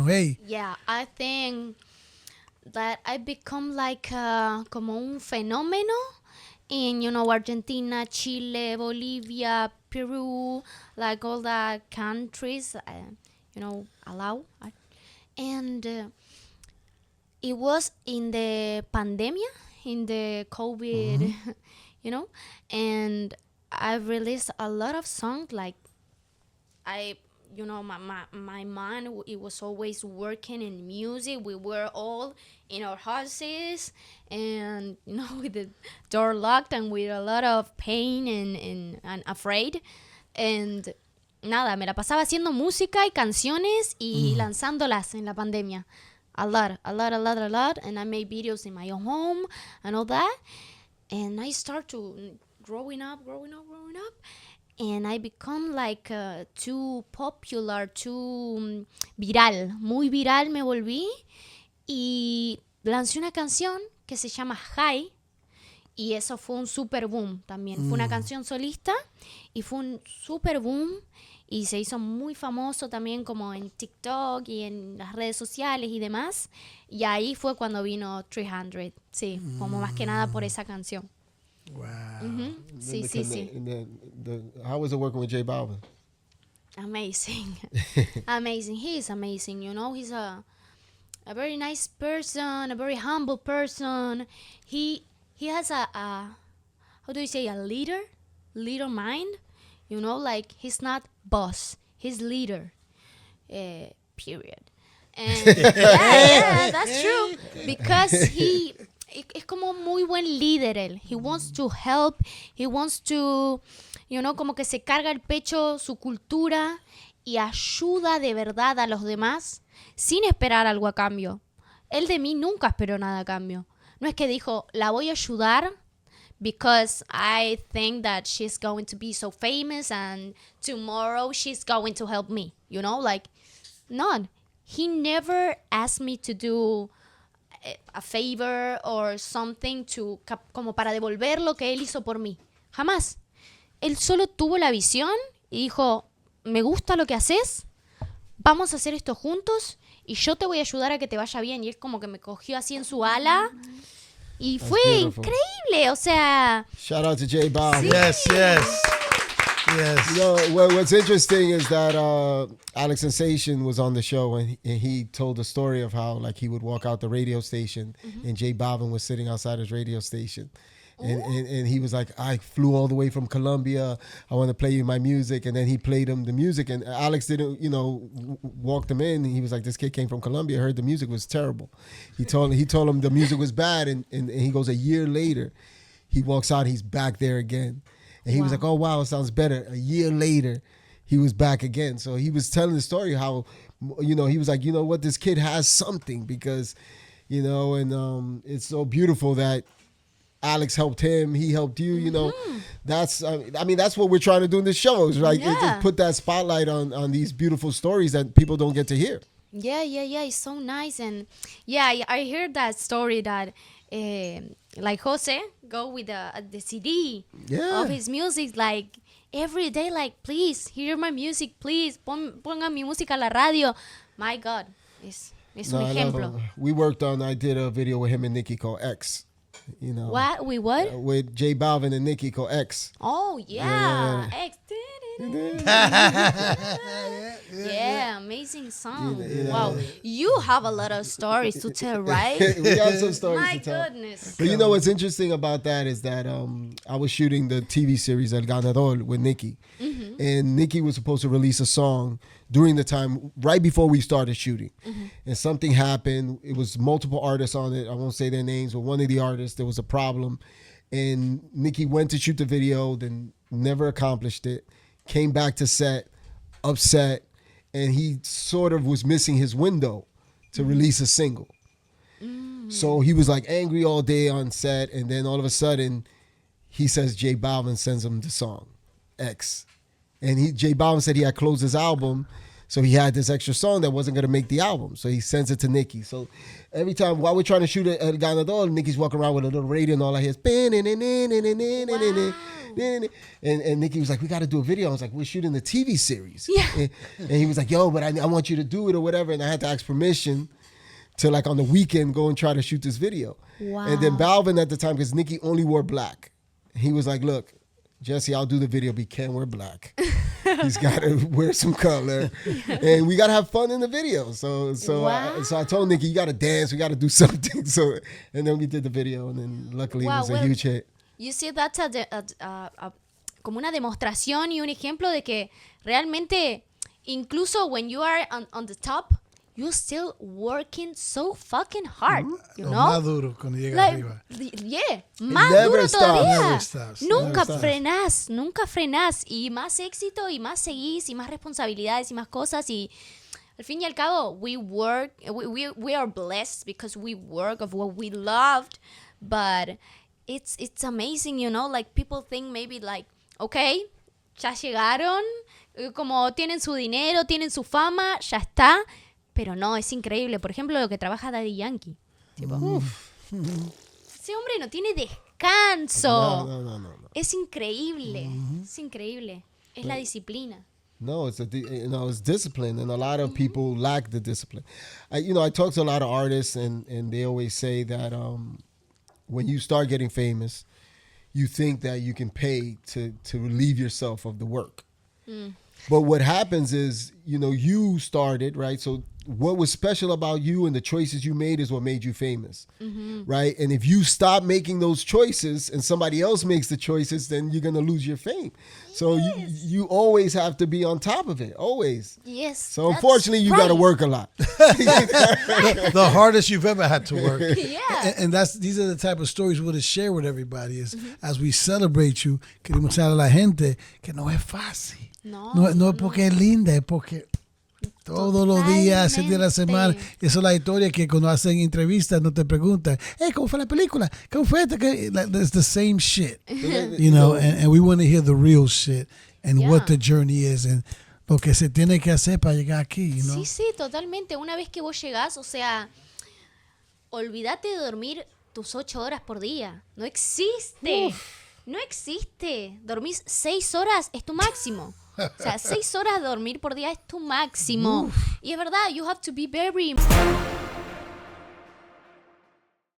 hey. Yeah, I think that I become like como un fenómeno in, Argentina, Chile, Bolivia, Peru, like all the countries, allow. And it was in the pandemia, in the COVID, you know, and I released a lot of songs. Like I, my mind, it was always working in music. We were all in our houses, and with the door locked and with a lot of pain and afraid. And nada, me la pasaba haciendo música y canciones y lanzándolas en la pandemia. A lot. And I made videos in my own home and all that. And I start to growing up. And I become like too popular, too viral. Muy viral me volví. Y lancé una canción que se llama High. Y eso fue un super boom también. Fue una canción solista y fue un super boom. Y se hizo muy famoso también como en TikTok y en las redes sociales y demás. Y ahí fue cuando vino 300. Sí, como más que nada por esa canción. Wow. Sí. How was it working with J Balvin? Amazing. Amazing. He is amazing, He's a very nice person, a very humble person. He has a how do you say, a leader mind. Like he's not boss, he's leader. Period. And yeah, that's true. Because es como muy buen líder él. He wants to help. He wants to, como que se carga el pecho su cultura y ayuda de verdad a los demás sin esperar algo a cambio. Él de mí nunca esperó nada a cambio. No es que dijo, la voy a ayudar because I think that she's going to be so famous and tomorrow she's going to help me. Like, none. He never asked me to do a favor or something como para devolver lo que él hizo por mí. Jamás. Él solo tuvo la visión y dijo, me gusta lo que haces, vamos a hacer esto juntos y yo te voy a ayudar a que te vaya bien. Y él como que me cogió así en su ala y fue increíble. O sea... Shout out to J Balvin. Sí. Yes. What's interesting is that Alex Sensation was on the show and he told the story of how like he would walk out the radio station and J Balvin was sitting outside his radio station. And he was like, I flew all the way from Colombia. I want to play you my music. And then he played him the music. And Alex didn't, walked him in. He was like, this kid came from Colombia, heard the music was terrible. He told him the music was bad. And he goes, a year later, he walks out, he's back there again. And he was like, oh, wow, it sounds better. A year later, he was back again. So he was telling the story how, he was like, what, this kid has something because, and it's so beautiful that Alex helped him, he helped you, That's, that's what we're trying to do in the shows, right? Yeah. Put that spotlight on these beautiful stories that people don't get to hear. Yeah, it's so nice. And yeah, I heard that story that like Jose go with the CD of his music, like every day, like, please hear my music, please pongan mi música a la radio. My God, es un ejemplo. No. I did a video with him and Nicki called X. What? With J Balvin and Nicki called X. Oh yeah. X. Yeah, amazing song. Wow, you have a lot of stories to tell, right? We have some stories My to tell. goodness. But what's interesting about that is that I was shooting the TV series El Ganador with Nicki. And Nicki was supposed to release a song during the time, right before we started shooting. And something happened. It was multiple artists on it. I won't say their names, but one of the artists, there was a problem. And Nicki went to shoot the video, then never accomplished it. Came back to set, upset, and he sort of was missing his window to release a single. So he was like angry all day on set, and then all of a sudden, he says J Balvin sends him the song, X. And J Balvin said he had closed his album, So he had this extra song that wasn't going to make the album. So he sends it to Nicki. So every time while we're trying to shoot El Ganador, Nicki's walking around with a little radio and all I hear is... Wow. And Nicki was like, we got to do a video. I was like, we're shooting the TV series. Yeah. And he was like, yo, but I want you to do it or whatever. And I had to ask permission to, like, on the weekend go and try to shoot this video. Wow. And then Balvin at the time, because Nicki only wore black, he was like, look, Jessy, I'll do the video, but he can't wear black. He's got to wear some color. And we got to have fun in the video. So Wow. I told Nicki, you got to dance. We got to do something. And then we did the video. And then luckily it was a huge hit. You see, that's como una demostración y un ejemplo de que realmente, incluso when you are on the top, you're still working so fucking hard, you know? Más duro cuando llega arriba. Yeah, más never duro stops. todavía. Never stops. Nunca Never frenás, nunca frenás. Y más éxito, y más seguís, y más responsabilidades, y más cosas. Y al fin y al cabo, we are blessed because we work of what we loved. But it's amazing, you know? Like, people think maybe like, okay, ya llegaron, como tienen su dinero, tienen su fama, ya está. Pero no, es increíble. Por ejemplo, lo que trabaja Daddy Yankee. Tipo, ese hombre no tiene descanso. No. Es increíble. Es increíble. Es la disciplina. No, it's discipline, and a lot of people lack the discipline. I talk to a lot of artists, and they always say that when you start getting famous, you think that you can pay to relieve yourself of the work. But what happens is, you started, right? So what was special about you and the choices you made is what made you famous, right? And if you stop making those choices and somebody else makes the choices, then you're going to lose your fame. So you always have to be on top of it, always. Yes. So unfortunately, you got to work a lot. The hardest you've ever had to work. Yeah. And these are the type of stories we want to share with everybody is as we celebrate you, queremos decirle a la gente que no es fácil. No es porque es linda, es porque todos los días, 7 días de la semana. Esa es la historia que cuando hacen entrevistas no te preguntan, ¿cómo fue la película? ¿Cómo fue esto? It's the same shit. And we want to hear the real shit and what the journey is and lo que se tiene que hacer para llegar aquí, Sí, totalmente. Una vez que vos llegás, o sea, olvídate de dormir tus 8 horas por día. No existe. No existe. Dormís 6 horas, es tu máximo. O sea, 6 horas de dormir por día es tu máximo. Y es verdad, you have to be very